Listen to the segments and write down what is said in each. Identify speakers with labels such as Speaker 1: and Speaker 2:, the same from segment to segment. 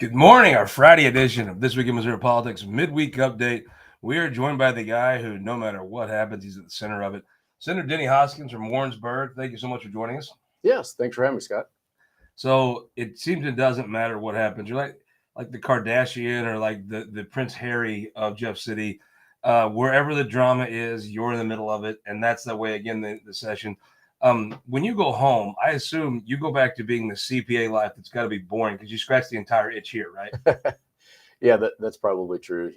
Speaker 1: Good morning, our Friday edition of This Week in Missouri Politics Midweek Update. We are joined by the guy who, no matter what happens, he's at the center of it. Senator Denny Hoskins from Warrensburg. Thank you so much for joining us.
Speaker 2: Yes, thanks for having me, Scott.
Speaker 1: So it seems it doesn't matter what happens. You're like the Kardashian or like the Prince Harry of Jeff City. Wherever the drama is, you're in the middle of it, and that's the way. Again, the session. When you go home, I assume you go back to being the CPA life. That's got to be boring because you scratch the entire itch here, right?
Speaker 2: Yeah, that's probably true.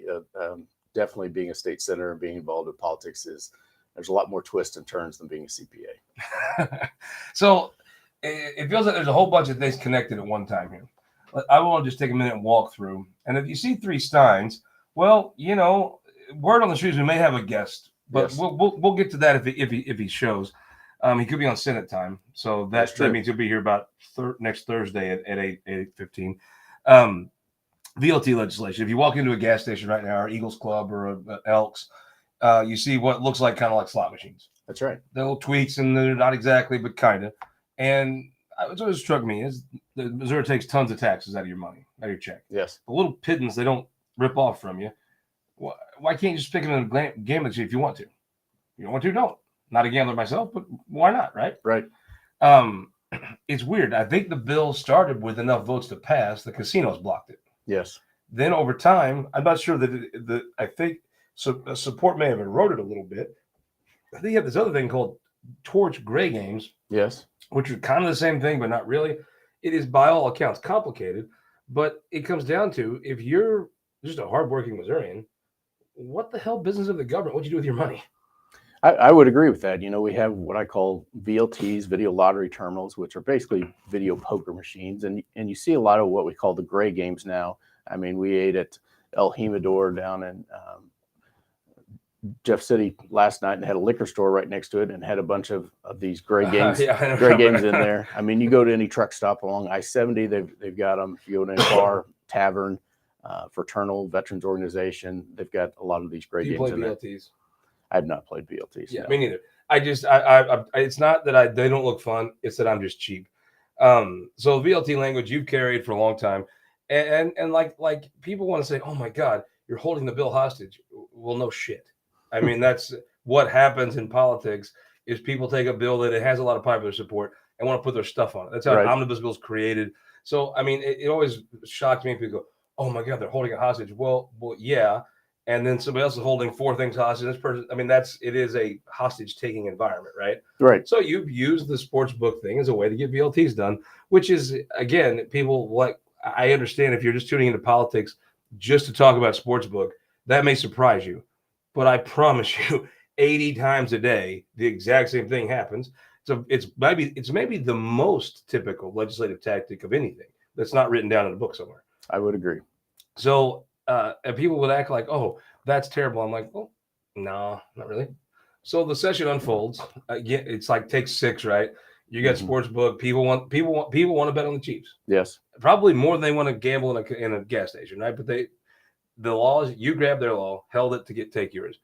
Speaker 2: Definitely being a state senator and being involved in politics there's a lot more twists and turns than being a CPA.
Speaker 1: So it feels like there's a whole bunch of things connected at one time here. I want to just take a minute and walk through. And if you see three Steins, well, word on the street is we may have a guest, but yes. we'll get to that if he shows. He could be on Senate time, so that means he'll be here about next Thursday at 8:15. VLT legislation. If you walk into a gas station right now, or Eagles Club or Elks, you see what looks like kind of like slot machines.
Speaker 2: That's right.
Speaker 1: The little tweaks, and they're not exactly, but kind of. And what always struck me is that Missouri takes tons of taxes out of your money, out of your check.
Speaker 2: Yes.
Speaker 1: The little pittance they don't rip off from you. Why can't you just pick it in a gambling if you want to? You don't want to, don't. Not a gambler myself, but why not, right?
Speaker 2: Right.
Speaker 1: It's weird. I think the bill started with enough votes to pass. The casinos blocked it.
Speaker 2: Yes.
Speaker 1: Then over time, I'm not sure that I think support may have eroded a little bit. I think you have this other thing called torch gray games.
Speaker 2: Yes.
Speaker 1: Which are kind of the same thing, but not really. It is, by all accounts, complicated. But it comes down to, if you're just a hardworking Missourian, what the hell business of the government? What do you do with your money?
Speaker 2: I would agree with that. We have what I call VLTs, video lottery terminals, which are basically video poker machines. And you see a lot of what we call the gray games now. I mean, we ate at El Jimador down in Jeff City last night and had a liquor store right next to it and had a bunch of these gray games, games in there. I mean, you go to any truck stop along I-70, they've got them. If you go to any bar, tavern, fraternal, veterans organization, they've got a lot of these gray games in there.
Speaker 1: VLTs?
Speaker 2: I have not played VLTs.
Speaker 1: Yeah,
Speaker 2: no.
Speaker 1: Me neither. It's not that they don't look fun. It's that I'm just cheap. So VLT language you've carried for a long time, and like people want to say, oh my God, you're holding the bill hostage. Well, no shit. I mean, that's what happens in politics. Is people take a bill that it has a lot of popular support and want to put their stuff on it. That's how an omnibus bill is created. So I mean, it always shocks me if people go, oh my God, they're holding it hostage. Well, yeah. And then somebody else is holding four things hostage. This person, I mean, it is a hostage-taking environment, right?
Speaker 2: Right.
Speaker 1: So you've used the sports book thing as a way to get VLTs done, which is, again, people like, I understand if you're just tuning into politics just to talk about sports book, that may surprise you. But I promise you, 80 times a day, the exact same thing happens. So it's maybe the most typical legislative tactic of anything that's not written down in a book somewhere.
Speaker 2: I would agree.
Speaker 1: So and people would act like, oh, that's terrible. I'm like, well, no, not really. So the session unfolds. Again, it's like take 6, right? You got sports book. People want to bet on the Chiefs.
Speaker 2: Yes,
Speaker 1: probably more than they want to gamble in a gas station, right? But the laws, you grab their law, held it to take yours.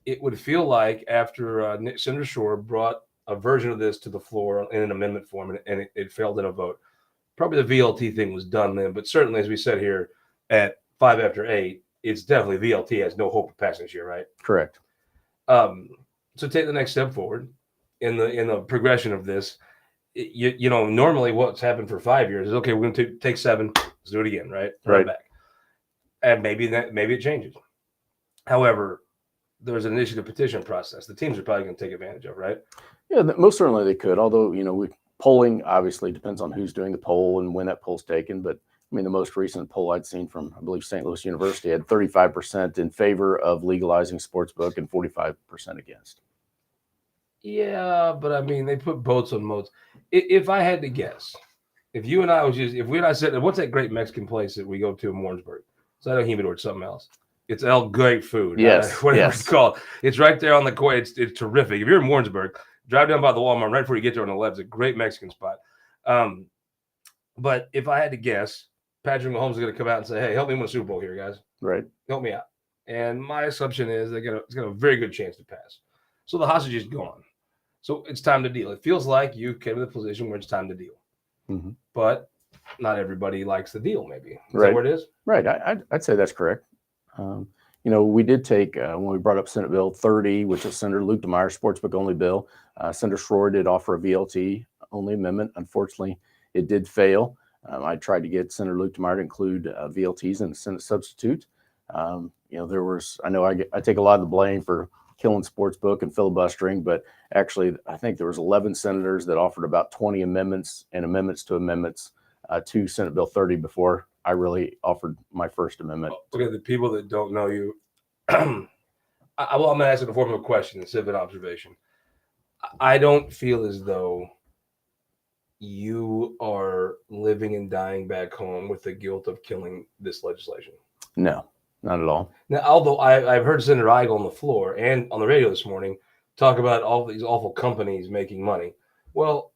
Speaker 1: It would feel like after Senator Shore brought a version of this to the floor in an amendment form, and it failed in a vote. Probably the VLT thing was done then, but certainly as we said here at 5 after 8, it's definitely VLT has no hope of passing this year, right?
Speaker 2: Correct.
Speaker 1: So take the next step forward in the progression of this. Normally what's happened for 5 years is, okay, we're going to take 7, let's do it again, right?
Speaker 2: Right.
Speaker 1: Back. And maybe it changes. However, there's an initiative petition process. The teams are probably going to take advantage of, right?
Speaker 2: Yeah, most certainly they could. Although, polling obviously depends on who's doing the poll and when that poll's taken. But I mean, the most recent poll I'd seen from, I believe, St. Louis University had 35% in favor of legalizing sportsbook and 45% against.
Speaker 1: Yeah, but I mean, they put boats on moats. If I had to guess, if you and I said, what's that great Mexican place that we go to in Warrensburg? It's not a Humidor, it's something else. It's El Great Food.
Speaker 2: Yes.
Speaker 1: Whatever it's called. It's right there on the corner. It's terrific. If you're in Warrensburg, drive down by the Walmart right before you get there on the left. It's a great Mexican spot. But if I had to guess, Patrick Mahomes is going to come out and say, hey, help me win a Super Bowl here, guys.
Speaker 2: Right.
Speaker 1: Help me out. And my assumption is it's got a very good chance to pass. So the hostage is gone. So it's time to deal. It feels like you came to the position where it's time to deal.
Speaker 2: Mm-hmm.
Speaker 1: But not everybody likes the deal. Maybe is
Speaker 2: Right.
Speaker 1: that where it is?
Speaker 2: Right. I'd say that's correct. We did take, when we brought up Senate Bill 30, which is Senator Luke DeMeyer's sportsbook only bill, Senator Schroer did offer a VLT only amendment. Unfortunately, it did fail. I tried to get Senator Luke DeMeyer to include VLTs in the Senate substitute. I take a lot of the blame for killing sportsbook and filibustering, but actually, I think there was 11 senators that offered about 20 amendments and amendments to Senate Bill 30 before I really offered my first amendment.
Speaker 1: Okay, the people that don't know you, I'm going to ask it in the form of a question instead of an observation. I don't feel as though you are living and dying back home with the guilt of killing this legislation.
Speaker 2: No, not at all.
Speaker 1: Now, although I've heard Senator Eigel on the floor and on the radio this morning talk about all these awful companies making money. Well,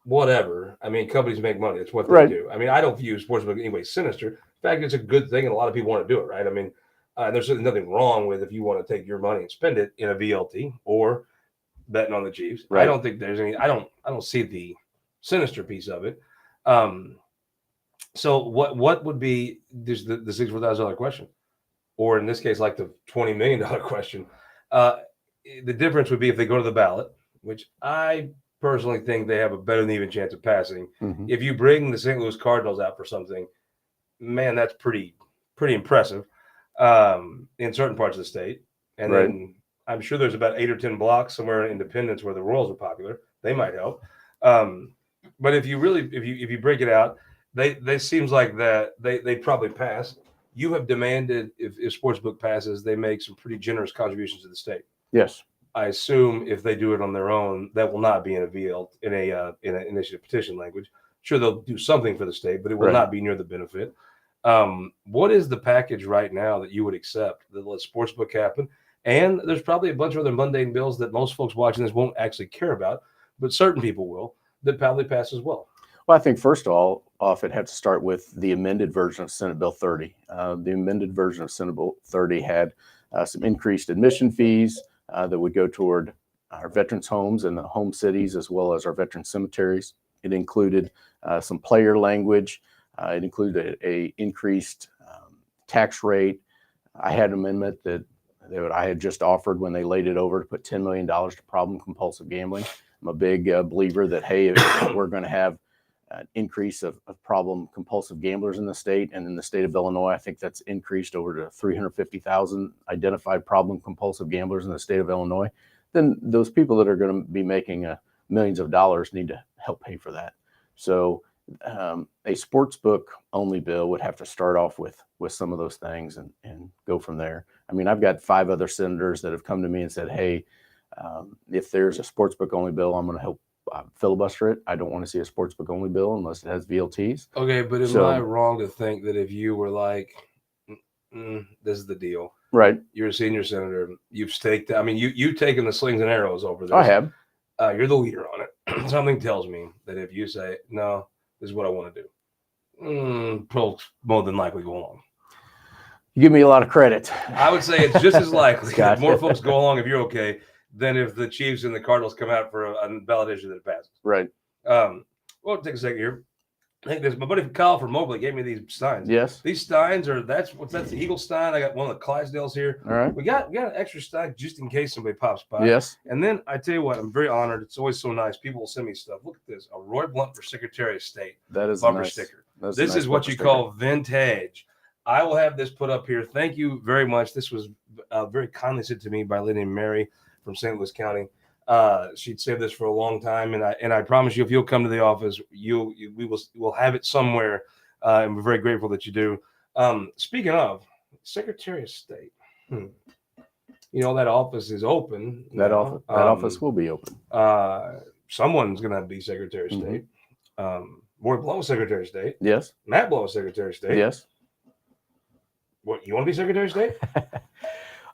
Speaker 1: whatever. I mean, companies make money. It's what they do. I mean, I don't view sportsbook anyway sinister. In fact, it's a good thing, and a lot of people want to do it, right? I mean, there's certainly nothing wrong with if you want to take your money and spend it in a VLT or betting on the Chiefs. Right. I don't think there's any. I don't see the sinister piece of it. So what would be the $64,000 question, or in this case, like the $20 million question? The difference would be if they go to the ballot, which I personally think they have a better than even chance of passing. Mm-hmm. If you bring the St. Louis Cardinals out for something, man, that's pretty impressive in certain parts of the state. And then I'm sure there's about 8 or 10 blocks somewhere in Independence where the Royals are popular. They might help. But if you break it out, they seems like that they probably pass. You have demanded if Sportsbook passes, they make some pretty generous contributions to the state.
Speaker 2: Yes.
Speaker 1: I assume if they do it on their own, that will not be in an initiative petition language. Sure, they'll do something for the state, but it will not be near the benefit. What is the package right now that you would accept that lets Sportsbook happen? And there's probably a bunch of other mundane bills that most folks watching this won't actually care about, but certain people will, that probably pass as well.
Speaker 2: Well, I think first of all, it had to start with the amended version of Senate Bill 30. The amended version of Senate Bill 30 had some increased admission fees that would go toward our veterans' homes and the home cities, as well as our veteran cemeteries. It included some player language. It included a increased tax rate. I had an amendment that I had just offered when they laid it over to put $10 million to problem compulsive gambling. I'm a big believer that, hey, if we're going to have an increase of problem compulsive gamblers in the state, and in the state of Illinois, I think that's increased over to 350,000 identified problem compulsive gamblers in the state of Illinois, then those people that are going to be making millions of dollars need to help pay for that. So a sportsbook only bill would have to start off with some of those things and go from there. I mean, I've got 5 other senators that have come to me and said, hey, if there's a sportsbook only bill, I'm going to help filibuster it. I don't want to see a sportsbook only bill unless it has VLTs.
Speaker 1: Okay, but am I wrong to think that if you were like, this is the deal,
Speaker 2: right?
Speaker 1: You're a senior senator. You've staked. I mean, you've taken the slings and arrows over this.
Speaker 2: I have.
Speaker 1: You're the leader on it. Something tells me that if you say no, this is what I want to do, folks more than likely go along.
Speaker 2: You give me a lot of credit.
Speaker 1: I would say it's just as likely that more folks go along if you're okay than if the Chiefs and the Cardinals come out for a validation that it passes.
Speaker 2: Right.
Speaker 1: Well, take a second here. I think my buddy Kyle from Mobley gave me these steins.
Speaker 2: Yes.
Speaker 1: These steins that's the Eagle stein. I got one of the Clydesdales here.
Speaker 2: All right.
Speaker 1: We got an extra stein just in case somebody pops by.
Speaker 2: Yes.
Speaker 1: And then I tell you what, I'm very honored. It's always so nice. People will send me stuff. Look at this. A Roy Blunt for Secretary of State.
Speaker 2: That is
Speaker 1: bumper sticker. This is what you call vintage. I will have this put up here. Thank you very much. This was very kindly sent to me by a lady named Mary from St. Louis County. She'd saved this for a long time, and I promise you, if you'll come to the office, we'll have it somewhere, and we're very grateful that you do. Speaking of Secretary of State, that office is open.
Speaker 2: That office will be open.
Speaker 1: Someone's going to be Secretary of State. Roy Blunt was Secretary of State.
Speaker 2: Yes.
Speaker 1: Matt Blunt was Secretary of State.
Speaker 2: Yes.
Speaker 1: What, you want to be Secretary of State?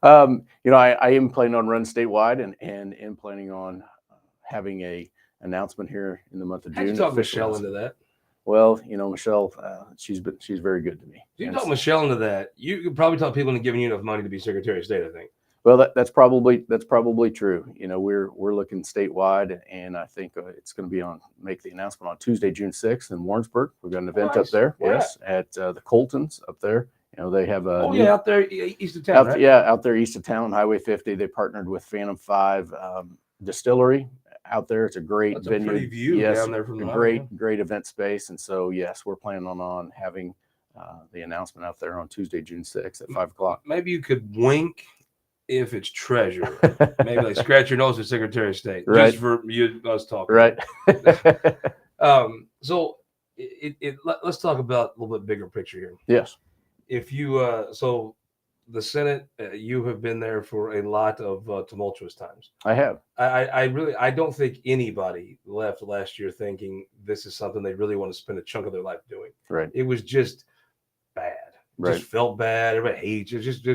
Speaker 2: I am planning on running statewide and am planning on having a announcement here in the month of June.
Speaker 1: How'd you talk Michelle into that?
Speaker 2: Well, Michelle, she's very good to me.
Speaker 1: If you talk Michelle into that, you could probably talk people into giving you enough money to be Secretary of State, I think.
Speaker 2: Well, that's probably true. You know, we're looking statewide, and I think it's going to be make the announcement on Tuesday, June 6th in Warrensburg. We've got an event up there.
Speaker 1: Where
Speaker 2: yes, at the Coltons up there. You know, they have a
Speaker 1: out there east of town, right?
Speaker 2: out there east of town on Highway 50. They partnered with Phantom 5 Distillery out there. It's a great
Speaker 1: That's
Speaker 2: venue.
Speaker 1: A pretty view down there from the
Speaker 2: great event space. And so, yes, we're planning on having the announcement out there on Tuesday, June 6th at 5 o'clock.
Speaker 1: Maybe you could wink if it's treasurer. Maybe like scratch your nose for Secretary of State.
Speaker 2: Right.
Speaker 1: Just for us talking.
Speaker 2: Right.
Speaker 1: So let's talk about a little bit bigger picture here.
Speaker 2: Yes.
Speaker 1: If you so the Senate, you have been there for a lot of tumultuous times.
Speaker 2: I have.
Speaker 1: I don't think anybody left last year thinking this is something they really want to spend a chunk of their life doing.
Speaker 2: Right.
Speaker 1: It was just bad.
Speaker 2: Right.
Speaker 1: Just felt bad. Everybody hates it. Just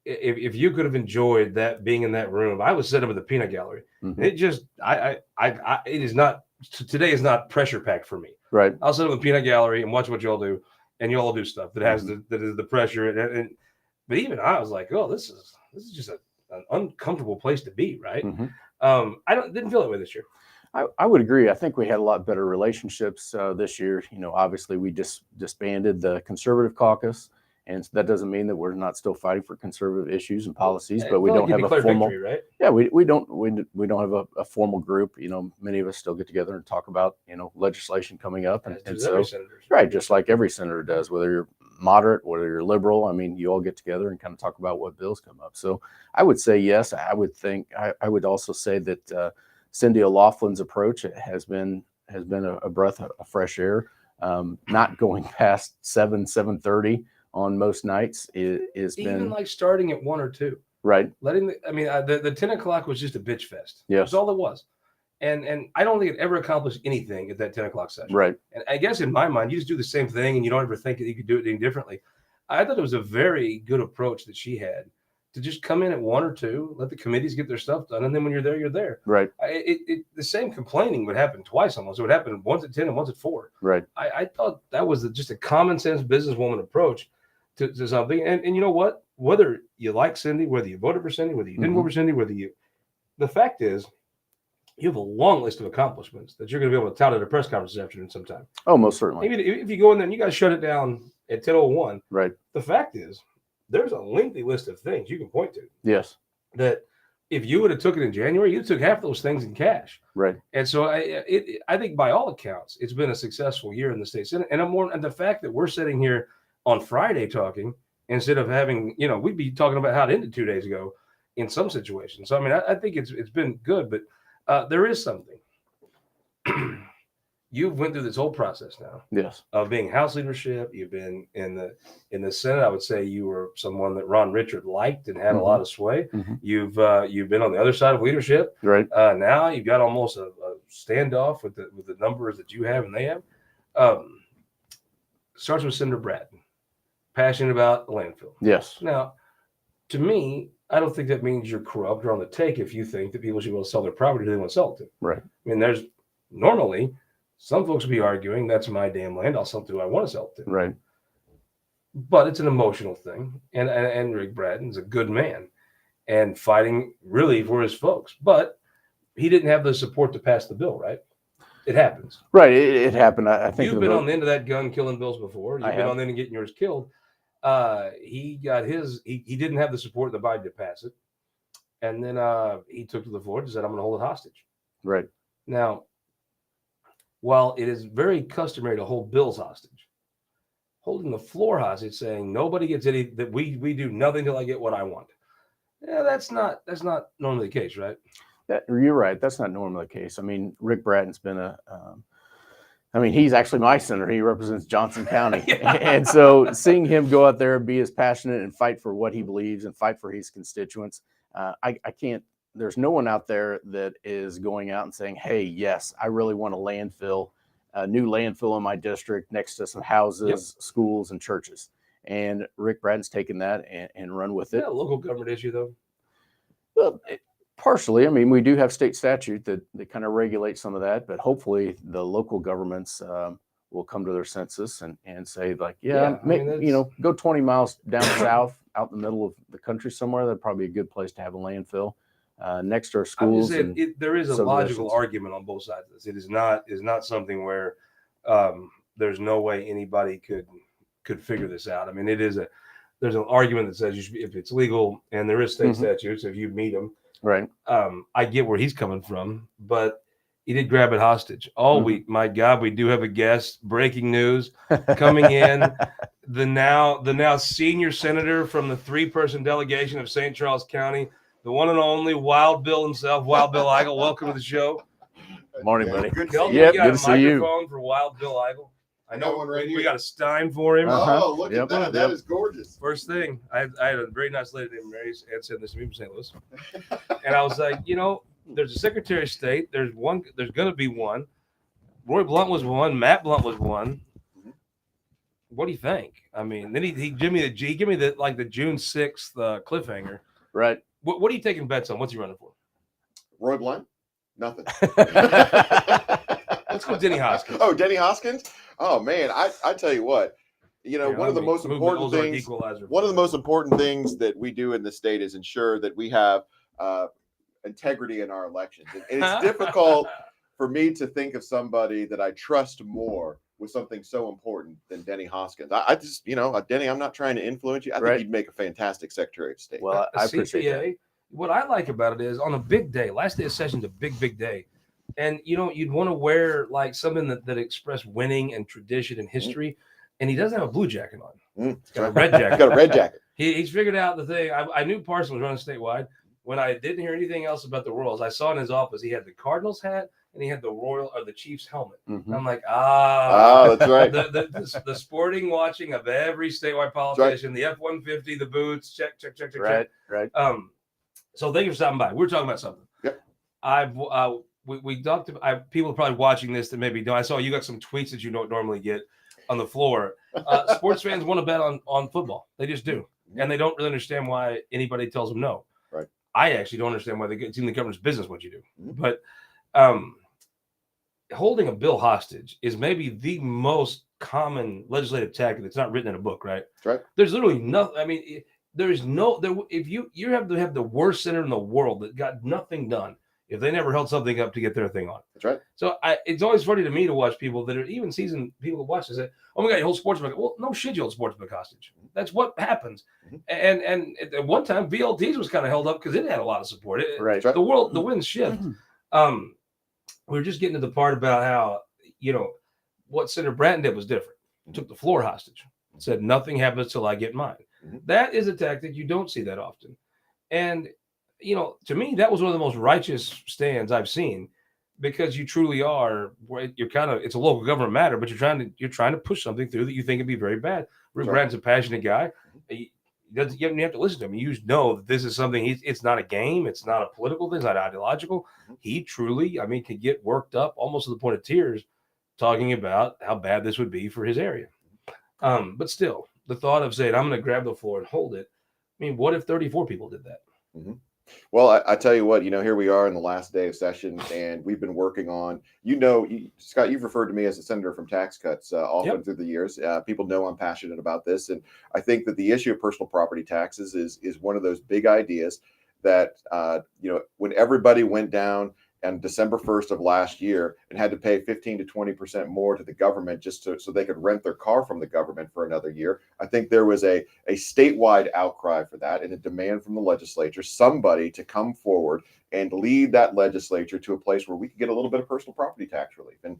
Speaker 1: if you could have enjoyed that being in that room. I was sitting with the peanut gallery.
Speaker 2: Mm-hmm.
Speaker 1: It just it is not today is not pressure packed for me.
Speaker 2: Right.
Speaker 1: I'll sit with the peanut gallery and watch what y'all do, and y'all do stuff that has that is the pressure and but even I was like, oh, this is just an uncomfortable place to be, right?
Speaker 2: Mm-hmm.
Speaker 1: Didn't feel that way this year.
Speaker 2: I would agree. I think we had a lot better relationships this year. You know, obviously we disbanded the conservative caucus, and that doesn't mean that we're not still fighting for conservative issues and policies, but we don't have a formal
Speaker 1: victory, right?
Speaker 2: Yeah, we don't have a formal group. You know, many of us still get together and talk about, you know, legislation coming up, and so right, just like every senator does, whether you're moderate, whether you're liberal. I mean, you all get together and kind of talk about what bills come up. So I would say yes. I would also say that Cindy O'Loughlin's approach has been a breath of fresh air. Not going past 7:30 on most nights is
Speaker 1: even
Speaker 2: been
Speaker 1: like starting at 1 or 2.
Speaker 2: Right.
Speaker 1: Letting the 10 o'clock was just a bitch fest.
Speaker 2: Yes.
Speaker 1: That's all it was. And I don't think it ever accomplished anything at that 10 o'clock session.
Speaker 2: Right.
Speaker 1: And I guess in my mind, you just do the same thing and you don't ever think that you could do it any differently. I thought it was a very good approach that she had to just come in at 1 or 2, let the committees get their stuff done. And then when you're there, you're there.
Speaker 2: Right.
Speaker 1: The same complaining would happen twice almost. It would happen once at 10 and once at 4.
Speaker 2: Right.
Speaker 1: I thought that was just a common sense businesswoman approach to something. And you know what? Whether you like Cindy, whether you voted for Cindy, whether you didn't vote for Cindy, the fact is, you have a long list of accomplishments that you're going to be able to tout at a press conference this afternoon sometime.
Speaker 2: Oh, most certainly.
Speaker 1: Maybe if you go in there and you got to shut it down at 10:01.
Speaker 2: Right.
Speaker 1: The fact is, there's a lengthy list of things you can point to.
Speaker 2: Yes.
Speaker 1: That if you would have took it in January, you took half those things in cash.
Speaker 2: Right.
Speaker 1: And so I think by all accounts, it's been a successful year in the state Senate. And the fact that we're sitting here on Friday talking instead of having, we'd be talking about how it ended 2 days ago in some situations. So, I mean, I think it's been good, but there is something. You've went through this whole process now.
Speaker 2: Yes.
Speaker 1: Of being House leadership. You've been in the Senate. I would say you were someone that Ron Richard liked and had a lot of sway. You've been on the other side of leadership.
Speaker 2: Right.
Speaker 1: Now you've got almost a standoff with the numbers that you have and they have. Starts with Senator Bratton, passionate about the landfill.
Speaker 2: Yes.
Speaker 1: Now, to me, I don't think that means you're corrupt or on the take if you think that people should be able to sell their property who they want to sell it to.
Speaker 2: Right.
Speaker 1: I mean, there's normally some folks will be arguing that's my damn land. I'll sell it to who I want to sell it to.
Speaker 2: Right.
Speaker 1: But it's an emotional thing. And Rick Bratton's a good man and fighting really for his folks. But he didn't have the support to pass the bill, right? It happens.
Speaker 2: Right. It happened. I think
Speaker 1: you've been on the end of that gun killing bills before. You've been on the end of getting yours killed. He got his, he didn't have the support of the Biden to pass it. And then he took to the floor and said, I'm going to hold it hostage.
Speaker 2: Right.
Speaker 1: Now, while it is very customary to hold bills hostage, holding the floor hostage, saying nobody gets any, that we do nothing till I get what I want. Yeah, that's not normally the case, right?
Speaker 2: You're right. That's not normally the case. I mean, Rick Bratton's been he's actually my senator. He represents Johnson County. Yeah. And so seeing him go out there and be as passionate and fight for what he believes and fight for his constituents, I can't, there's no one out there that is going out and saying, hey, yes, I really want a new landfill in my district next to some houses, schools, and churches. And Rick Bratton's taken that and run with it.
Speaker 1: Yeah, local government issue, though.
Speaker 2: Well, partially. I mean, we do have state statute that kind of regulates some of that, but hopefully the local governments will come to their senses and say like, go 20 miles down south, out in the middle of the country somewhere. That'd probably be a good place to have a landfill next to our schools.
Speaker 1: There is a logical argument on both sides of this. It is not something where there's no way anybody could figure this out. I mean, there's an argument that says you should be, if it's legal, and there is state statutes if you meet them.
Speaker 2: Right.
Speaker 1: I get where he's coming from, but he did grab it hostage. My God, we do have a guest. Breaking news coming in. The now senior senator from the 3-person delegation of St. Charles County, the one and only Wild Bill himself, Wild Bill Eigel. Welcome to the show.
Speaker 2: Morning, buddy.
Speaker 1: Good to see you. Microphone for Wild Bill Eigel. I know
Speaker 3: one right here.
Speaker 1: We got a Stein for him.
Speaker 3: Oh, look at that. That is gorgeous.
Speaker 1: First thing, I had a very nice lady named Mary and said this to me from St. Louis. And I was like, there's a Secretary of State. There's going to be one. Roy Blunt was one. Matt Blunt was one. What do you think? I mean, then he gave me the June 6th cliffhanger.
Speaker 2: Right.
Speaker 1: What are you taking bets on? What's he running for?
Speaker 3: Roy Blunt? Nothing.
Speaker 1: Let's go Denny Hoskins.
Speaker 3: Oh, Denny Hoskins? Oh man, I tell you what, one of the most important things that we do in the state is ensure that we have integrity in our elections. And it's difficult for me to think of somebody that I trust more with something so important than Denny Hoskins. I just, Denny, I'm not trying to influence you. I think you'd make a fantastic Secretary of State.
Speaker 2: Well, I appreciate that.
Speaker 1: What I like about it is on a big day, last day of session's a big day. And, you'd want to wear like something that expressed winning and tradition and history. And he doesn't have a blue jacket on. He's got a red jacket.
Speaker 3: He's got a red jacket.
Speaker 1: He's figured out the thing. I knew Parson was running statewide. When I didn't hear anything else about the Royals, I saw in his office, he had the Cardinals hat and he had the Chiefs helmet. And I'm like,
Speaker 3: that's right.
Speaker 1: The sporting watching of every statewide politician, the F-150, the boots, check.
Speaker 2: Right.
Speaker 1: So thank you for stopping by. We're talking about something.
Speaker 3: Yep.
Speaker 1: We talked about, people are probably watching this that maybe don't. I saw you got some tweets that you don't normally get on the floor. Sports fans want to bet on football. They just do. And they don't really understand why anybody tells them no.
Speaker 3: Right.
Speaker 1: I actually don't understand why it's in the governor's business what you do. But holding a bill hostage is maybe the most common legislative tactic that's not written in a book, right?
Speaker 3: That's right.
Speaker 1: There's literally nothing. I mean, if you have to have the worst senator in the world that got nothing done if they never held something up to get their thing on.
Speaker 3: That's right. So
Speaker 1: it's always funny to me to watch people that are even seasoned people who watch this say, "Oh my God, you hold sports book." Well, no shit, you hold sports book hostage. That's what happens. And at one time, VLTs was kind of held up because it had a lot of support. The winds shift. We were just getting to the part about how what Senator Bratton did was different. He took the floor hostage. Said nothing happens till I get mine. That is a tactic you don't see that often. And to me, that was one of the most righteous stands I've seen, because you truly are. It's a local government matter, but you're trying to push something through that you think would be very bad. Rick Bratton's a passionate guy. You have to listen to him. You know that this is something. It's not a game. It's not a political thing. It's not ideological. He truly, can get worked up almost to the point of tears, talking about how bad this would be for his area. But still, the thought of saying, I'm going to grab the floor and hold it. What if 34 people did that?
Speaker 3: Well, I tell you what, here we are in the last day of session, and we've been working on, Scott, you've referred to me as a senator from tax cuts often through the years. People know I'm passionate about this. And I think that the issue of personal property taxes is one of those big ideas that, when everybody went down on December 1st of last year and had to pay 15 to 20% more to the government just so they could rent their car from the government for another year. I think there was a statewide outcry for that and a demand from the legislature, somebody to come forward and lead that legislature to a place where we could get a little bit of personal property tax relief. And,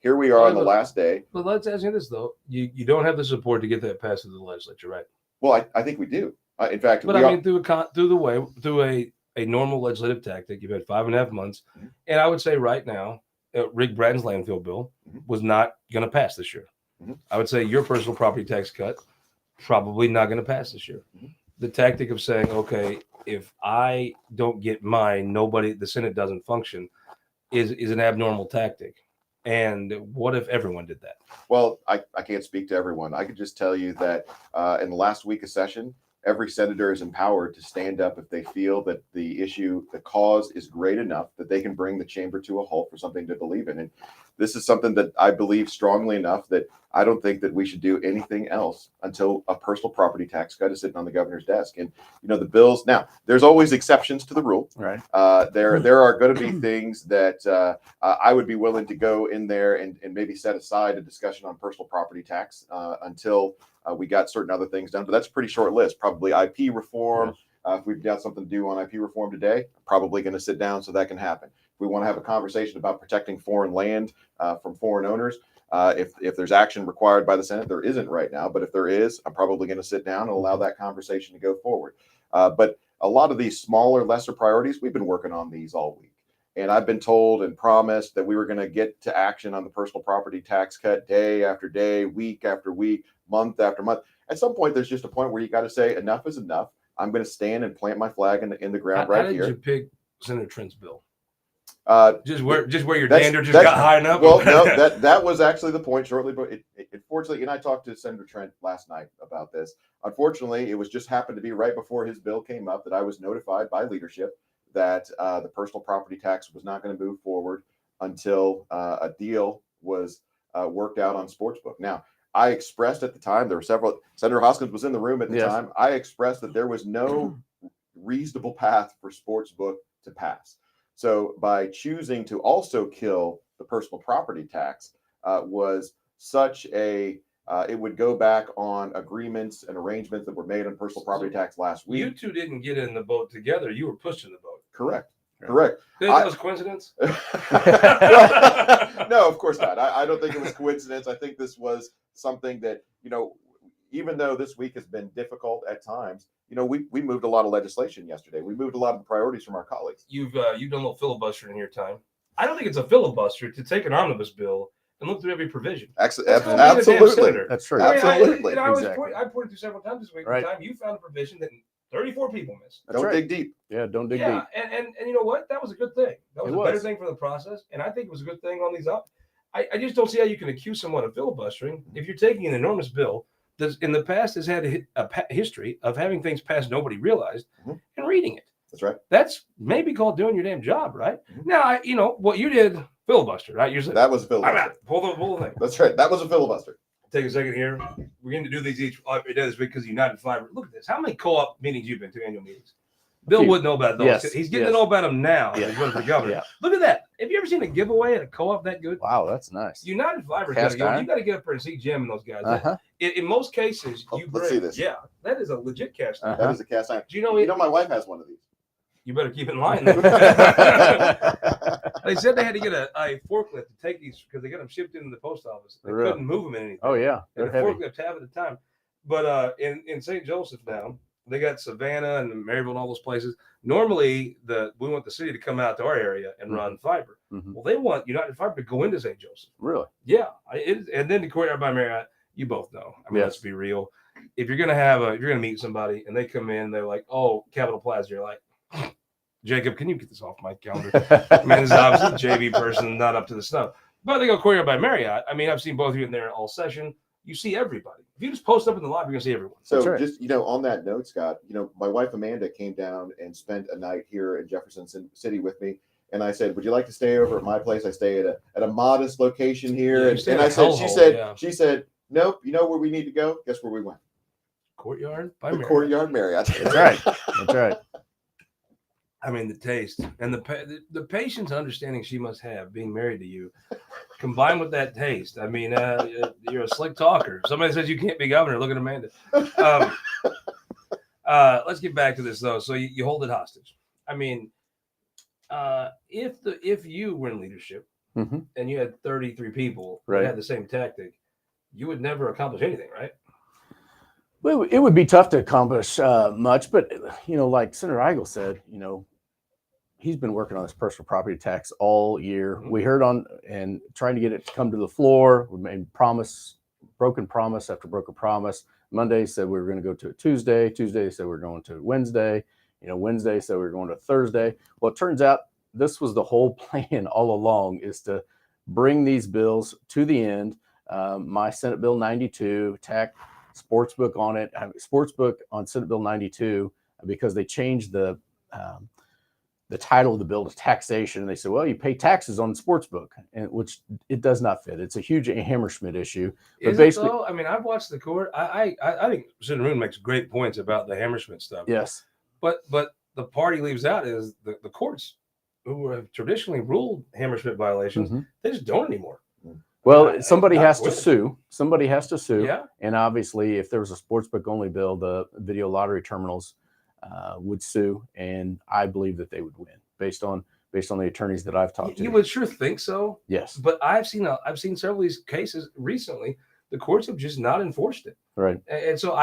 Speaker 3: here we are on the last day.
Speaker 1: But let's ask you this, though. You don't have the support to get that passed through the legislature, right?
Speaker 3: Well, I think we do. In fact,
Speaker 1: through a normal legislative tactic, you've had 5.5 months. And I would say right now, Rick Bratton's landfill bill was not going to pass this year. I would say your personal property tax cut, probably not going to pass this year. The tactic of saying, okay, if I don't get mine, the Senate doesn't function, is an abnormal tactic. And what if everyone did that?
Speaker 3: Well, I can't speak to everyone. I could just tell you that in the last week of session, every senator is empowered to stand up if they feel that the cause is great enough that they can bring the chamber to a halt for something to believe in. And this is something that I believe strongly enough that I don't think that we should do anything else until a personal property tax cut is sitting on the governor's desk. And, the bills, now there's always exceptions to the rule.
Speaker 2: Right.
Speaker 3: There are going to be things that I would be willing to go in there and maybe set aside a discussion on personal property tax until we got certain other things done. But that's a pretty short list. Probably IP reform. If we've got something to do on IP reform today, I'm probably going to sit down so that can happen. If we want to have a conversation about protecting foreign land from foreign owners, if there's action required by the Senate, there isn't right now. But if there is, I'm probably going to sit down and allow that conversation to go forward. But a lot of these smaller, lesser priorities, we've been working on these all week. And I've been told and promised that we were going to get to action on the personal property tax cut day after day, week after week, month after month. At some point, there's just a point where you got to say enough is enough. I'm going to stand and plant my flag in the ground right here.
Speaker 1: How did you pick Senator Trent's bill? Just where your dander just got high enough?
Speaker 3: Well, no, that was actually the point shortly. But unfortunately, and I talked to Senator Trent last night about this. Unfortunately, it was just happened to be right before his bill came up that I was notified by leadership that the personal property tax was not going to move forward until a deal was worked out on Sportsbook. Now, I expressed at the time, there were several, Senator Hoskins was in the room at the time. I expressed that there was no reasonable path for Sportsbook to pass. So by choosing to also kill the personal property tax was such a, it would go back on agreements and arrangements that were made on personal property tax last week.
Speaker 1: You two didn't get in the boat together. You were pushing the boat.
Speaker 3: Correct. Correct.
Speaker 1: That was coincidence?
Speaker 3: No, of course not. I don't think it was coincidence. I think this was something that, even though this week has been difficult at times, we moved a lot of legislation yesterday. We moved a lot of the priorities from our colleagues.
Speaker 1: You've done a little filibustering in your time. I don't think it's a filibuster to take an omnibus bill and look through every provision.
Speaker 3: Absolutely.
Speaker 2: That's true.
Speaker 3: Absolutely.
Speaker 1: I pointed to several times this week.
Speaker 2: Right.
Speaker 1: The time you found a provision that 34 people missed.
Speaker 3: Don't dig deep.
Speaker 2: Yeah, don't dig deep.
Speaker 1: And you know what? That was a good thing. That was a better thing for the process. And I think it was a good thing on these up. I just don't see how you can accuse someone of filibustering if you're taking an enormous bill that in the past has had a history of having things passed nobody realized and reading it.
Speaker 3: That's right.
Speaker 1: That's maybe called doing your damn job, right? Now, what you did, filibuster, right?
Speaker 3: That was a filibuster.
Speaker 1: Pull the thing.
Speaker 3: That's right. That was a filibuster.
Speaker 1: Take a second here. We're going to do these every day this week because United Fiber. Look at this. How many co-op meetings you've been to, annual meetings? Bill wouldn't know about those.
Speaker 2: Yes,
Speaker 1: He's getting to know about them now. He's running for governor.
Speaker 2: Yeah.
Speaker 1: Look at that. Have you ever seen a giveaway at a co-op that good?
Speaker 2: Wow, that's nice.
Speaker 1: United Fiber. You got to get up there and see Jim and those guys. In most cases,
Speaker 3: let's see this.
Speaker 1: Yeah, that is a legit cast iron.
Speaker 3: That is a cast iron.
Speaker 1: Do you know?
Speaker 3: My wife has one of these.
Speaker 1: You better keep it in line. They said they had to get a forklift to take these because they got them shipped into the post office. They couldn't move them in anything.
Speaker 2: Oh yeah,
Speaker 1: they're a forklift half of the time. But in St. Joseph now, they got Savannah and Maryville and all those places. Normally, we want the city to come out to our area and run fiber. Well, they want United Fiber to go into St. Joseph.
Speaker 2: Really?
Speaker 1: Yeah. And then the courtyard by Marriott, you both know. I mean, let's be real. If you're gonna meet somebody and they come in, they're like, "Oh, Capitol Plaza," you're like, Jacob, can you get this off my calendar? I mean, this is obviously a JV person, not up to the snuff. But they go courtyard by Marriott. I mean, I've seen both of you in there all session. You see everybody. If you just post up in the lobby, you're gonna see everyone.
Speaker 3: So just on that note, Scott, my wife Amanda came down and spent a night here in Jefferson City with me. And I said, "Would you like to stay over at my place? I stay at a modest location here."
Speaker 1: Yeah,
Speaker 3: and I said, she said, "Nope. You know where we need to go? Guess where we went?
Speaker 1: Courtyard by Marriott.
Speaker 3: Courtyard Marriott."
Speaker 2: That's right. That's right.
Speaker 1: I mean, the taste and the patience and understanding she must have being married to you, combined with that taste. I mean, you're a slick talker. Somebody says you can't be governor. Look at Amanda. Let's get back to this though. So you hold it hostage. I mean, if you were in leadership and you had 33 people that had the same tactic, you would never accomplish anything, right?
Speaker 2: Well, it would be tough to accomplish much, but like Senator Eigel said, he's been working on this personal property tax all year. We heard and trying to get it to come to the floor. We made broken promise after broken promise. Monday said we were going to go to it Tuesday. Tuesday said we were going to Wednesday. Wednesday said we were going to Thursday. Well, it turns out this was the whole plan all along, is to bring these bills to the end. My Senate Bill 92, sportsbook on it. Sportsbook on Senate Bill 92, because they changed the title of the bill to taxation. And they said, well, you pay taxes on the sportsbook, and which it does not fit. It's a huge Hammersmith issue. But basically,
Speaker 1: I mean, I've watched the court. I think Senator Moon makes great points about the Hammersmith stuff.
Speaker 2: Yes.
Speaker 1: But the part he leaves out is the courts who have traditionally ruled Hammersmith violations, they just don't anymore.
Speaker 2: Well, somebody has to sue. Somebody has to sue.
Speaker 1: Yeah.
Speaker 2: And obviously, if there was a sportsbook only bill, the video lottery terminals would sue, and I believe that they would win based on the attorneys that I've talked to.
Speaker 1: You would sure think so.
Speaker 2: Yes.
Speaker 1: But I've seen several of these cases recently. The courts have just not enforced it.
Speaker 2: Right.
Speaker 1: And so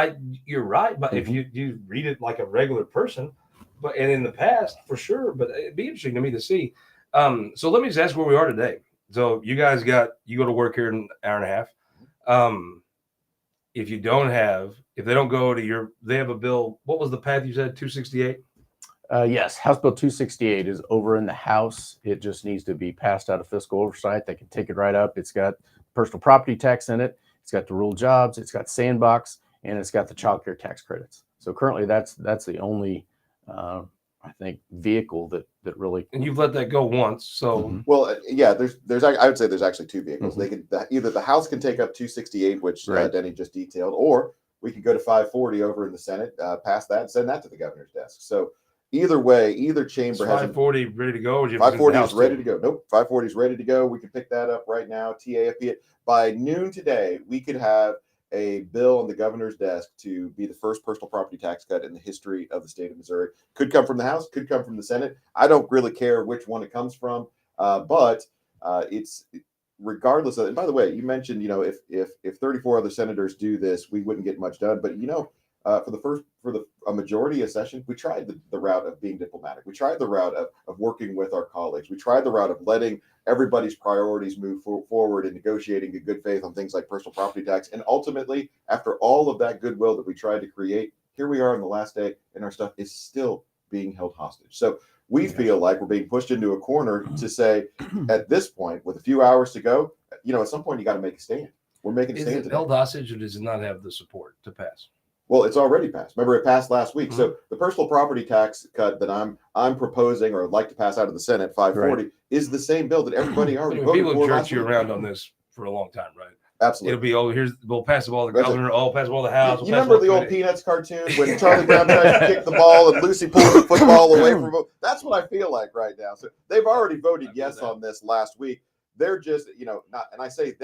Speaker 1: you're right. But if you read it like a regular person, and in the past for sure, but it'd be interesting to me to see. So let me just ask where we are today. So you guys go to work here in an hour and a half. If they don't go to they have a bill. What was the path you said? 268.
Speaker 2: Yes, House Bill 268 is over in the House. It just needs to be passed out of fiscal oversight. They can take it right up. It's got personal property tax in it. It's got the rural jobs. It's got sandbox, and it's got the child care tax credits. So currently, that's the only I think vehicle that really.
Speaker 1: And you've let that go once. So
Speaker 3: well, yeah. There's I would say there's actually two vehicles. They could either the House can take up 268, which Denny just detailed, or we could go to 540 over in the Senate, pass that, and send that to the governor's desk. So either way, either chamber has
Speaker 1: 540 ready to go.
Speaker 3: 540 is ready to go. Nope, 540 is ready to go. We can pick that up right now. TAFP it by noon today. We could have a bill on the governor's desk to be the first personal property tax cut in the history of the state of Missouri. Could come from the House, could come from the Senate. I don't really care which one it comes from, but it's regardless of. And by the way, you mentioned, if 34 other senators do this, we wouldn't get much done. But for a majority of session, we tried the route of being diplomatic. We tried the route of working with our colleagues. We tried the route of letting everybody's priorities move forward and negotiating in good faith on things like personal property tax. And ultimately, after all of that goodwill that we tried to create, here we are on the last day, and our stuff is still being held hostage. So we feel like we're being pushed into a corner to say, at this point, with a few hours to go, at some point you got to make a stand. We're making a stand.
Speaker 1: Is it held hostage, or does it not have the support to pass?
Speaker 3: Well, it's already passed. Remember, it passed last week. So the personal property tax cut that I'm proposing or like to pass out of the Senate, 540, is the same bill that everybody already voted for.
Speaker 1: People have jerked you around on this for a long time, right?
Speaker 3: Absolutely.
Speaker 1: It'll be, we'll pass the ball to the governor, pass the ball to the House.
Speaker 3: You remember the old Peanuts cartoon when Charlie Brown tries to kick the ball and Lucy pulls the football away from him? That's what I feel like right now. So they've already voted yes on this last week. They're just, not, and I say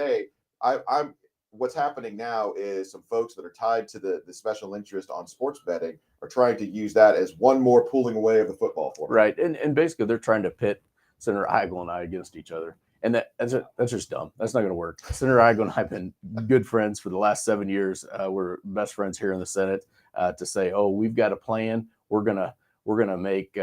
Speaker 3: I'm what's happening now is some folks that are tied to the special interest on sports betting are trying to use that as one more pulling away of the football for them.
Speaker 2: Right. And basically they're trying to pit Senator Eigel and I against each other. And that's just dumb. That's not going to work. Senator Eigel and I have been good friends for the last 7 years. We're best friends here in the Senate. To say, oh, we've got a plan. We're gonna make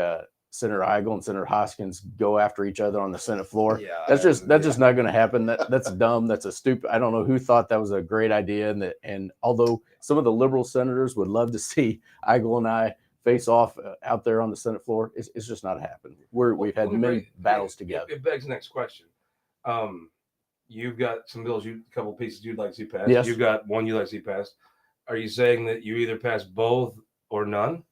Speaker 2: Senator Eigel and Senator Hoskins go after each other on the Senate floor. Yeah, that's just not going to happen. That's dumb. That's a stupid. I don't know who thought that was a great idea. And although some of the liberal senators would love to see Eigel and I face off out there on the Senate floor, it's just not happening. We've had many battles together.
Speaker 1: It begs the next question. You've got some bills, a couple pieces you'd like to see passed.
Speaker 2: Yes.
Speaker 1: You've got one you'd like to see passed. Are you saying that you either pass both or none?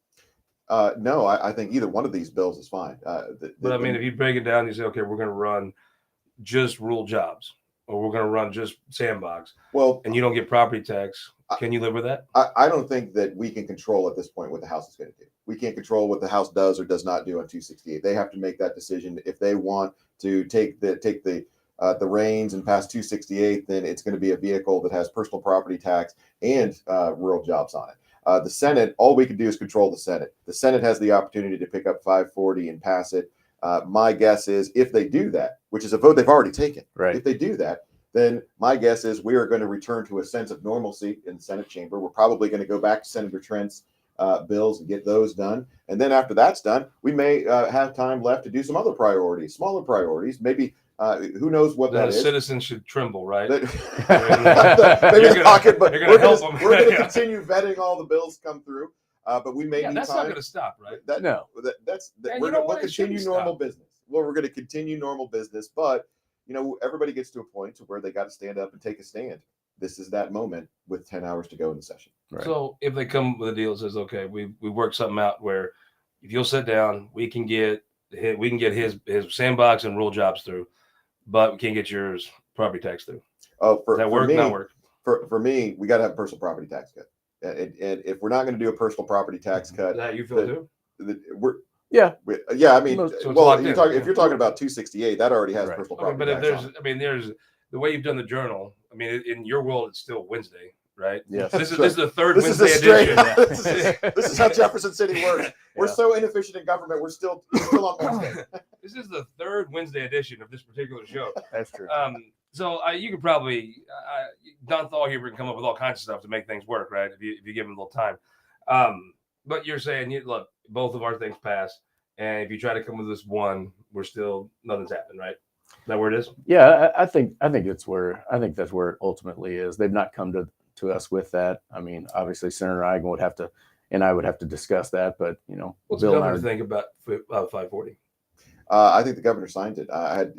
Speaker 3: No, I think either one of these bills is fine.
Speaker 1: But I mean, if you break it down, you say, okay, we're going to run just rural jobs, or we're going to run just sandbox.
Speaker 3: Well,
Speaker 1: and you don't get property tax. Can you live with that?
Speaker 3: I don't think that we can control at this point what the House is going to do. We can't control what the House does or does not do on 268. They have to make that decision. If they want to take the reins and pass 268, then it's going to be a vehicle that has personal property tax and rural jobs on it. The Senate, all we can do is control the Senate. The Senate has the opportunity to pick up 540 and pass it. My guess is if they do that, which is a vote they've already taken,
Speaker 2: right.
Speaker 3: If they do that, then my guess is we are going to return to a sense of normalcy in the Senate chamber. We're probably going to go back to Senator Trent's bills and get those done. And then after that's done, we may have time left to do some other priorities, smaller priorities, maybe. Who knows what that is?
Speaker 1: Citizens should tremble, right?
Speaker 3: Maybe the pocket, but we're going to continue vetting all the bills come through. But we may need
Speaker 1: that's
Speaker 3: time.
Speaker 1: Not going to stop, right?
Speaker 3: We'll continue normal business. Well, we're going to continue normal business, but everybody gets to a point to where they got to stand up and take a stand. this is that moment with 10 hours to go in the session.
Speaker 2: Right.
Speaker 1: So if they come with a deal that says, okay, we work something out where if you'll sit down, we can get his sandbox and rule jobs through, but we can't get yours property tax through.
Speaker 3: Oh,
Speaker 1: Does that work?
Speaker 3: me,
Speaker 1: Not work.
Speaker 3: For me, we got to have a personal property tax cut. And if we're not going to do a personal property tax cut,
Speaker 1: That you feel too?
Speaker 2: Yeah.
Speaker 3: I mean,
Speaker 1: So
Speaker 3: well,
Speaker 1: if
Speaker 3: you're talking about 268, that already has
Speaker 2: Right.
Speaker 3: personal
Speaker 1: Okay,
Speaker 3: property
Speaker 1: but
Speaker 3: tax.
Speaker 1: if there's the way you've done the journal. I mean, in your world, it's still Wednesday, right?
Speaker 2: Yes.
Speaker 1: This is the third
Speaker 3: This
Speaker 1: Wednesday
Speaker 3: is a
Speaker 1: edition.
Speaker 3: this is how Jefferson City works. We're
Speaker 2: Yeah.
Speaker 3: so inefficient in government. We're still on Wednesday.
Speaker 1: This is the third Wednesday edition of this particular show.
Speaker 2: That's true.
Speaker 1: So you could probably Don Thal here can come up with all kinds of stuff to make things work, right? If you give him a little time. But you're saying, look, both of our things passed, and if you try to come with this one, nothing's happened, right? Is that where it is?
Speaker 2: Yeah, I think that's where it ultimately is. They've not come to us with that. I mean, obviously, Senator Eigen would have to discuss that, but
Speaker 1: What's
Speaker 2: Bill
Speaker 1: the
Speaker 2: and
Speaker 1: governor
Speaker 2: I
Speaker 1: think about 540?
Speaker 3: I think the governor signed it. Have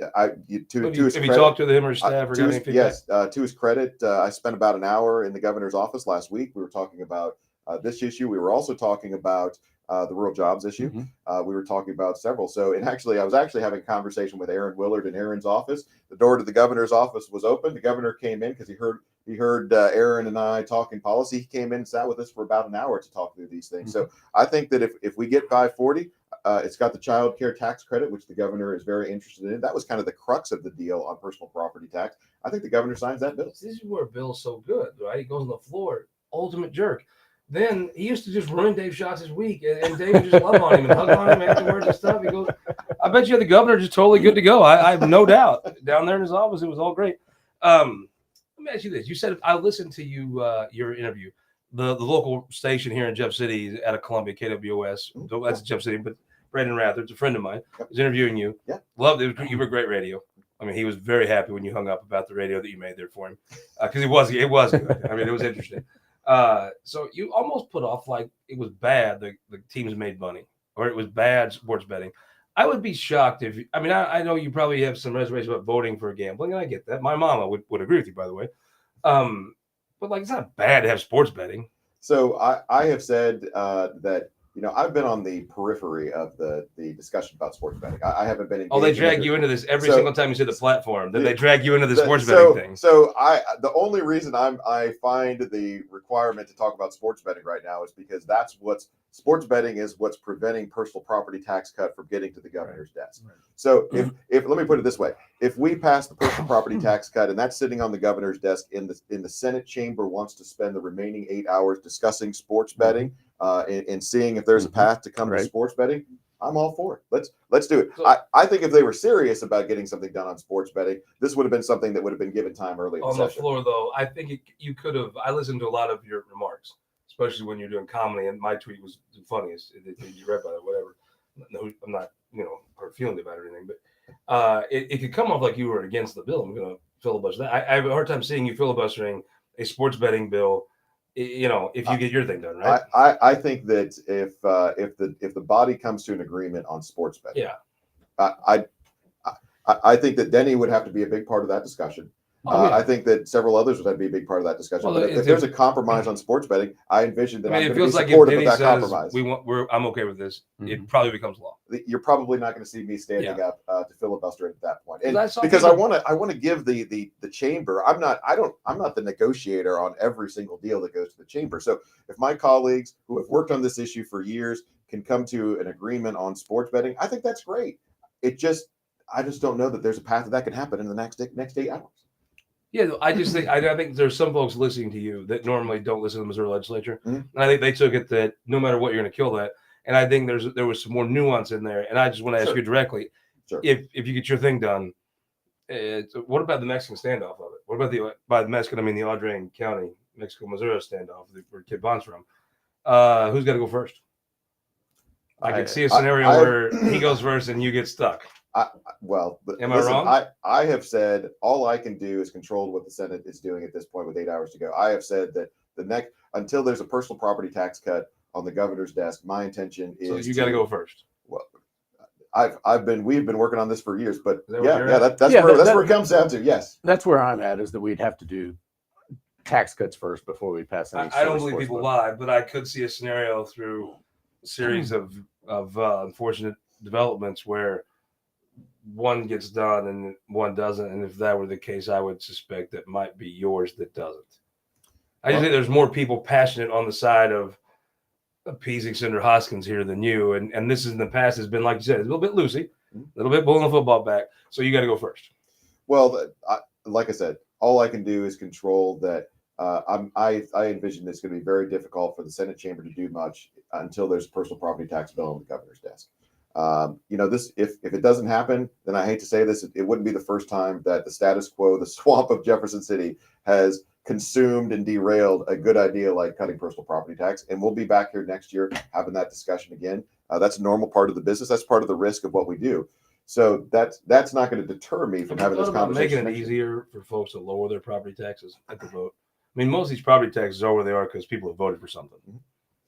Speaker 3: you
Speaker 1: talked to him or staff or got any feedback?
Speaker 3: Yes, to his credit, I spent about an hour in the governor's office last week. We were talking about this issue. We were also talking about the rural jobs issue.
Speaker 2: Mm-hmm.
Speaker 3: We were talking about several. So, I was actually having a conversation with Aaron Willard in Aaron's office. The door to the governor's office was open. The governor came in because he heard Aaron and I talking policy. He came in and sat with us for about an hour to talk through these things.
Speaker 2: Mm-hmm.
Speaker 3: So I think that if we get 540, it's got the child care tax credit, which the governor is very interested in. That was kind of the crux of the deal on personal property tax. I think the governor signs that bill.
Speaker 1: This is where Bill's so good, right? He goes on the floor, ultimate jerk. Then he used to just ruin Dave Schatz's week, and Dave would just love on him and hug on him afterwards and stuff. He goes, I bet you the governor just totally good to go. I have no doubt. Down there in his office, it was all great. Let me ask you this. You said, I listened to your interview. The local station here in Jeff City out of Columbia, KWOS. That's Jeff City, but Brandon Rather, it's a friend of mine, was interviewing you.
Speaker 3: Yeah.
Speaker 1: Loved it. You were great radio. I mean, he was very happy when you hung up about the radio that you made there for him. Because it was good. I mean, it was interesting. So you almost put off like it was bad the teams made money, or it was bad sports betting. I would be shocked if I know you probably have some reservations about voting for gambling, and I get that. My mama would agree with you, by the way. But like it's not bad to have sports betting.
Speaker 3: So I have said that I've been on the periphery of the discussion about sports betting. I haven't been.
Speaker 1: They drag you into this every single time you see the platform. Then they drag you into the sports
Speaker 3: betting
Speaker 1: thing.
Speaker 3: So the only reason I find the requirement to talk about sports betting right now is because sports betting is what's preventing personal property tax cut from getting to the governor's desk. Right. So if let me put it this way, if we pass the personal property tax cut and that's sitting on the governor's desk in the Senate chamber wants to spend the remaining 8 hours discussing sports betting. And seeing if there's a path to come to sports betting, I'm all for it. Let's do it.
Speaker 1: So,
Speaker 3: I think if they were serious about getting something done on sports betting, this would have been something that would have been given time early
Speaker 1: on the floor. Though I think you could have. I listened to a lot of your remarks, especially when you're doing comedy, and my tweet was the funniest. You read about it, whatever. No, I'm not hurt feeling about it or anything, but it could come off like you were against the bill. I'm going to filibuster that. I have a hard time seeing you filibustering a sports betting bill. If you get your thing done, right?
Speaker 3: I think that if the body comes to an agreement on sports betting, I think that Denny would have to be a big part of that discussion. I think that several others would have to be a big part of that discussion.
Speaker 1: Well,
Speaker 3: but if there's a compromise on sports betting, I envision that
Speaker 1: it
Speaker 3: going
Speaker 1: feels
Speaker 3: to
Speaker 1: like
Speaker 3: be supportive
Speaker 1: if
Speaker 3: of
Speaker 1: Denny
Speaker 3: that
Speaker 1: says
Speaker 3: compromise.
Speaker 1: I'm okay with this. It probably becomes law.
Speaker 3: You're probably not going to see me standing up to filibuster at that point, and
Speaker 1: because
Speaker 3: I want to give the chamber. I'm not the negotiator on every single deal that goes to the chamber. So if my colleagues who have worked on this issue for years can come to an agreement on sports betting, I think that's great. I just don't know that there's a path that can happen in the next 8 hours.
Speaker 1: Yeah, I just think I think there's some folks listening to you that normally don't listen to the Missouri legislature,
Speaker 3: Mm-hmm.
Speaker 1: and I think they took it that no matter what, you're going to kill that. And I think there was some more nuance in there. And I just want to ask you directly, if you get your thing done, what about the Mexican standoff of it? What about by the Mexican, I mean the Audrain County, Mexico-Missouri standoff where Kid Bond's from? Who's got to go first? I could see a scenario where he goes first and you get stuck.
Speaker 3: Am
Speaker 1: I wrong?
Speaker 3: I have said all I can do is control what the Senate is doing at this point with 8 hours to go. I have said that until there's a personal property tax cut on the governor's desk, my intention is.
Speaker 1: So you got to go first.
Speaker 3: Well, we've been working on this for years, but that's where it comes down to. Yes,
Speaker 2: that's where I'm at. Is that we'd have to do tax cuts first before we pass any.
Speaker 1: I don't believe people lie, but I could see a scenario through a series of unfortunate developments where one gets done and one doesn't. And if that were the case, I would suspect that might be yours that doesn't. I just think there's more people passionate on the side of appeasing Senator Hoskins here than you. And this is in the past has been, like you said, a little bit loosey, a little bit pulling the football back. So you got to go first.
Speaker 3: Well, like I said, all I can do is control that. I envision this going to be very difficult for the Senate chamber to do much until there's a personal property tax bill on the governor's desk. This if it doesn't happen, then I hate to say this, it wouldn't be the first time that the status quo, the swamp of Jefferson City, has consumed and derailed a good idea like cutting personal property tax. And we'll be back here next year having that discussion again. That's a normal part of the business. That's part of the risk of what we do. So that's not going to deter me from having this conversation.
Speaker 1: Making it easier for folks to lower their property taxes at the vote. I mean, most of these property taxes are where they are because people have voted for something.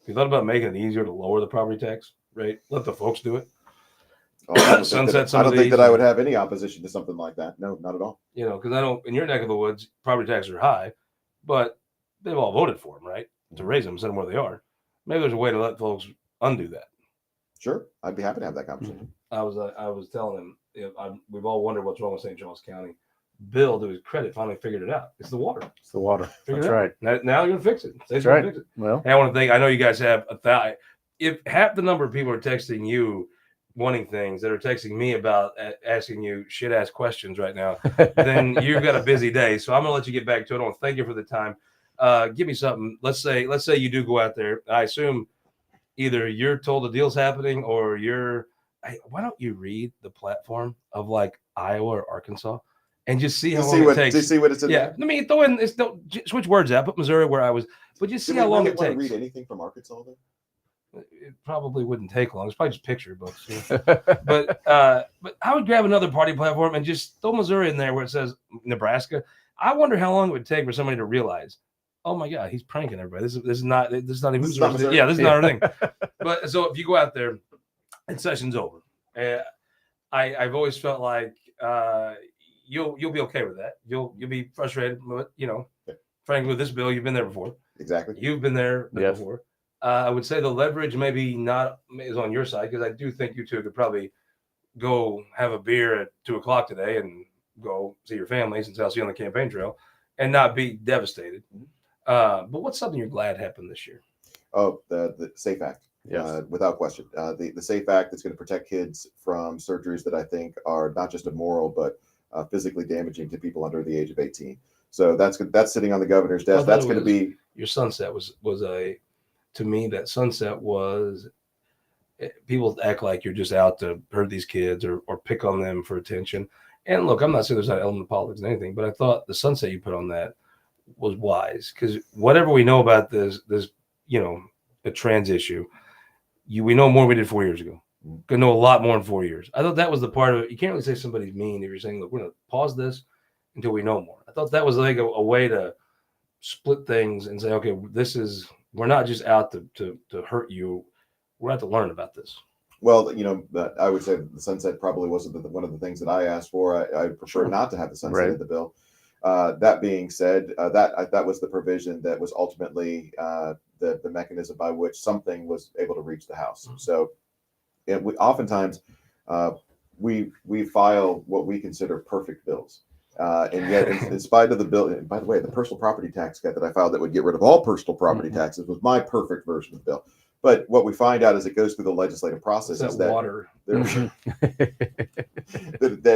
Speaker 1: If you thought about making it easier to lower the property tax rate, let the folks do it.
Speaker 3: I don't think that I would have any opposition to something like that. No, not at all.
Speaker 1: Because I don't. In your neck of the woods, property taxes are high, but they've all voted for them, right? To raise them, send them where they are. Maybe there's a way to let folks undo that.
Speaker 3: Sure, I'd be happy to have that conversation.
Speaker 1: I was telling him, we've all wondered what's wrong with St. Charles County. Bill, to his credit, finally figured it out. It's the water.
Speaker 2: It's the water. That's right.
Speaker 1: Now you're gonna fix it.
Speaker 2: That's right.
Speaker 1: Fix it.
Speaker 2: Well,
Speaker 1: and I want to thank. I know you guys have if half the number of people are texting you wanting things that are texting me about asking you shit ass questions right now, then you've got a busy day. So I'm gonna let you get back to it. I want to thank you for the time. Give me something. Let's say you do go out there. I assume either you're told the deal's happening or why don't you read the platform of like Iowa or Arkansas? And just see how long it takes.
Speaker 3: To see what it's in.
Speaker 1: Yeah, I mean, don't switch words out. Put Missouri where I was, but just see how long it takes.
Speaker 3: Read anything from Arkansas though?
Speaker 1: It probably wouldn't take long. It's probably just picture books. but I would grab another party platform and just throw Missouri in there where it says Nebraska. I wonder how long it would take for somebody to realize, oh my God, he's pranking everybody. This is not even. This is not our thing. But so if you go out there, and session's over. I've always felt like. You'll be okay with that. You'll be frustrated, but frankly, with this bill, you've been there before.
Speaker 3: Exactly.
Speaker 1: You've been there before. I would say the leverage maybe not is on your side because I do think you two could probably go have a beer at 2:00 today and go see your family since I'll see you on the campaign trail and not be devastated. But what's something you're glad happened this year?
Speaker 3: Oh, the SAFE Act. Yes. Without question. The SAFE Act that's going to protect kids from surgeries that I think are not just immoral, but physically damaging to people under the age of 18. So that's sitting on the governor's desk. That's going to be
Speaker 1: your sunset was to me that sunset was people act like you're just out to hurt these kids or pick on them for attention. And look, I'm not saying there's not an element of politics and anything, but I thought the sunset you put on that was wise because whatever we know about this a trans issue, we know more than we did 4 years ago. Gonna know a lot more in 4 years. I thought that was the part of it. You can't really say somebody's mean if you're saying, look, we're gonna pause this until we know more. I thought that was like a way to split things and say, okay, we're not just out to hurt you. We're out to learn about this.
Speaker 3: Well, I would say the sunset probably wasn't one of the things that I asked for. I prefer not to have the sunset in the bill. That being said, that was the provision that was ultimately the mechanism by which something was able to reach the House. Mm-hmm. So oftentimes we file what we consider perfect bills. And yet, in spite of the bill, and by the way, the personal property tax cut that I filed that would get rid of all personal property taxes was my perfect version of the bill. But what we find out as it goes through the legislative process is that
Speaker 1: water.
Speaker 3: that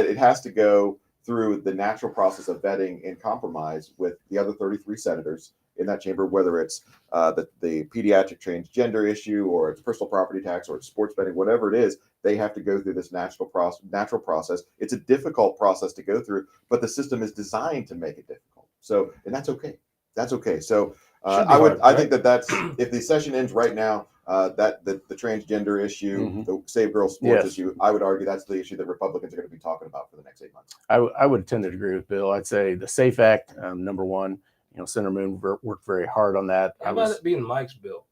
Speaker 3: it has to go through the natural process of vetting and compromise with the other 33 senators in that chamber, whether it's the pediatric transgender issue or it's personal property tax or it's sports betting, whatever it is, they have to go through this natural process. It's a difficult process to go through, but the system is designed to make it difficult. So, and that's okay. That's okay. So I think that's if the session ends right now, that the transgender issue, the Save Girls Sports issue, I would argue that's the issue that Republicans are going to be talking about for the next 8 months.
Speaker 2: I would tend to agree with Bill. I'd say the SAFE Act, number one. Senator Moon worked very hard on that.
Speaker 1: How about it being Mike's bill?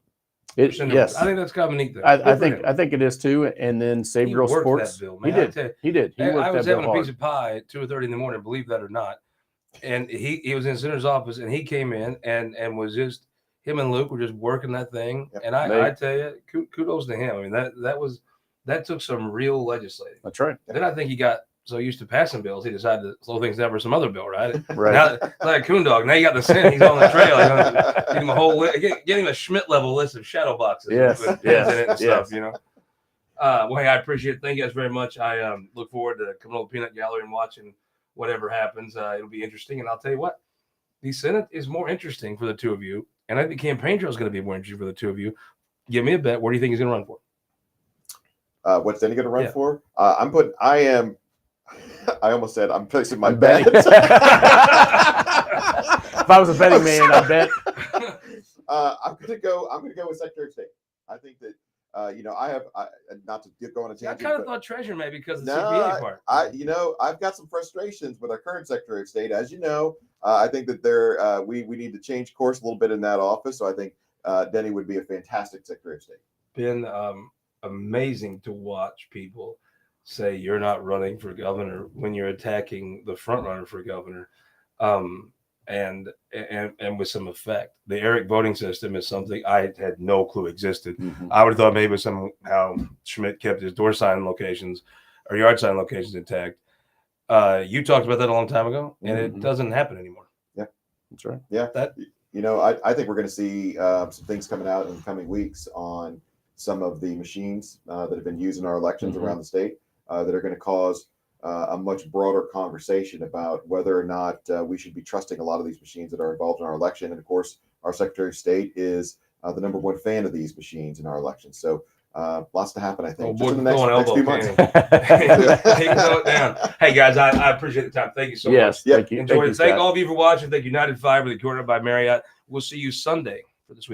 Speaker 2: Yes,
Speaker 1: I think that's kind of a neat thing.
Speaker 2: I think it is too. And then Save Girls Sports.
Speaker 1: That bill,
Speaker 2: man. He did.
Speaker 1: I was having a piece of pie at 2:30 in the morning. Believe that or not, and he was in Senator's office, and he came in and was just, him and Luke were just working that thing.
Speaker 3: Yep.
Speaker 1: And I tell you, kudos to him. I mean, that took some real legislating.
Speaker 2: That's right.
Speaker 1: Then I think he got so used to passing bills, he decided to slow things down for some other bill, right?
Speaker 2: Right.
Speaker 1: Now, like Coon Dog, now you got the Senate. He's on the trail. Get him a whole get him a Schmidt level list of shadow boxes.
Speaker 2: Yes.
Speaker 1: With pins in it and stuff, you know. Well, hey, I appreciate it. Thank you guys very much. I look forward to coming to the Peanut Gallery and watching whatever happens. It'll be interesting. And I'll tell you what, the Senate is more interesting for the two of you. And I think the campaign trail is going to be more interesting for the two of you. Give me a bet. What do you think he's going to run for?
Speaker 3: What's Denny going to run for? I almost said I'm placing my bet.
Speaker 2: If I was a betting man, I'd bet.
Speaker 3: I'm going to go with Secretary of State. I think that I have not to go on a tangent.
Speaker 1: I kind of thought Treasurer maybe because of the CPA part.
Speaker 3: I've got some frustrations with our current Secretary of State. As you know, I think that we need to change course a little bit in that office. So I think Denny would be a fantastic Secretary of State.
Speaker 1: Been amazing to watch people say you're not running for governor when you're attacking the front runner for governor, and with some effect. The Eric voting system is something I had no clue existed.
Speaker 2: Mm-hmm.
Speaker 1: I would have thought maybe somehow Schmidt kept his door sign locations or yard sign locations intact. You talked about that a long time ago, and it doesn't happen anymore.
Speaker 3: Yeah,
Speaker 2: that's right.
Speaker 3: Yeah, I think we're going to see some things coming out in the coming weeks on some of the machines that have been used in our elections around the state that are going to cause a much broader conversation about whether or not we should be trusting a lot of these machines that are involved in our election. And of course, our Secretary of State is the #1 fan of these machines in our election. So lots to happen, I think, just in the next few months.
Speaker 1: Hey, guys, I appreciate the time. Thank you so much.
Speaker 3: Yep.
Speaker 2: Thank you.
Speaker 1: Enjoy it. Thank all of you for watching. Thank United Fire with the Corner by Marriott. We'll see you Sunday for this week.